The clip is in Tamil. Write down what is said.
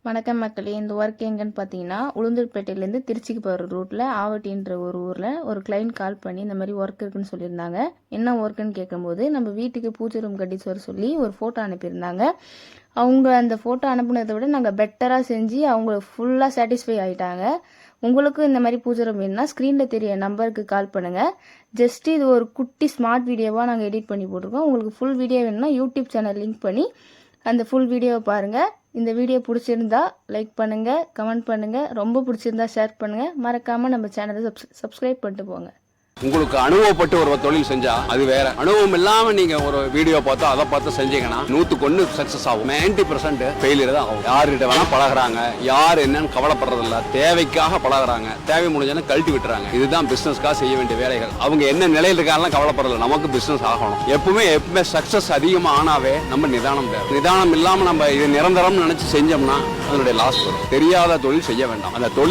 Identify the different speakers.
Speaker 1: வணக்கம் மக்களே. இந்த ஒர்க் எங்கன்னு பார்த்தீங்கன்னா, உளுந்தூர்பேட்டையிலேருந்து திருச்சிக்கு போகிற ரூட்டில் ஆவட்டின்ற ஒரு ஊரில் ஒரு கிளைண்ட் கால் பண்ணி இந்த மாதிரி ஒர்க் இருக்குன்னு சொல்லியிருந்தாங்க. என்ன ஒர்க்குன்னு கேட்கும்போது, நம்ம வீட்டுக்கு பூஜை ரூம் கட்டி வர சொல்லி ஒரு ஃபோட்டோ அனுப்பியிருந்தாங்க. அவங்க அந்த ஃபோட்டோ அனுப்புனதை விட நாங்கள் பெட்டராக செஞ்சு அவங்க ஃபுல்லாக சாட்டிஸ்ஃபை ஆகிட்டாங்க. உங்களுக்கும் இந்த மாதிரி பூஜை ரூம் வேணும்னா ஸ்க்ரீனில் தெரிய நம்பருக்கு கால் பண்ணுங்கள். ஜஸ்ட் இது ஒரு குட்டி ஸ்மார்ட் வீடியோவாக நாங்கள் எடிட் பண்ணி போட்டிருக்கோம். உங்களுக்கு ஃபுல் வீடியோ வேணும்னா யூடியூப் சேனல் லிங்க் பண்ணி அந்த ஃபுல் வீடியோவை பாருங்கள். இந்த வீடியோ பிடிச்சிருந்தா லைக் பண்ணுங்கள், கமெண்ட் பண்ணுங்கள், ரொம்ப பிடிச்சிருந்தா ஷேர் பண்ணுங்கள். மறக்காமல் நம்ம சேனலை சப்ஸ்கிரைப் பண்ணிட்டு போங்க.
Speaker 2: உங்களுக்கு அனுபவப்பட்டு ஒரு தொழில் செஞ்சா அது வேற. அனுபவம் இல்லாம நீங்க ஒரு வீடியோ பார்த்தோ அதை பார்த்து செஞ்சீங்கன்னா 100% சக்சஸ் ஆகும். 90% ஃபெயிலியர் தான் ஆகும். யாருகிட்ட வேணா பழகுறாங்க, யார் என்னன்னு கவலைப்படுறது இல்ல, தேவைக்காக பழகுறாங்க, தேவை முடிஞ்சா கழட்டி விட்டுறாங்க. இதுதான் பிசினஸ்க்காக செய்ய வேண்டிய வேலைகள். அவங்க என்ன நிலையில் இருக்காங்க கவலைப்படுறதில்ல, நமக்கு பிசினஸ் ஆகணும். எப்பவுமே சக்சஸ் அதிகமா ஆனாவே நம்ம நிதானம் தேவை. நிதானம் இல்லாம நம்ம இது நிரந்தரம் நினைச்சு செஞ்சோம்னா அதனுடைய லாஸ் வரும். தெரியாத தொழில் செய்ய வேண்டாம். அந்த தொழில்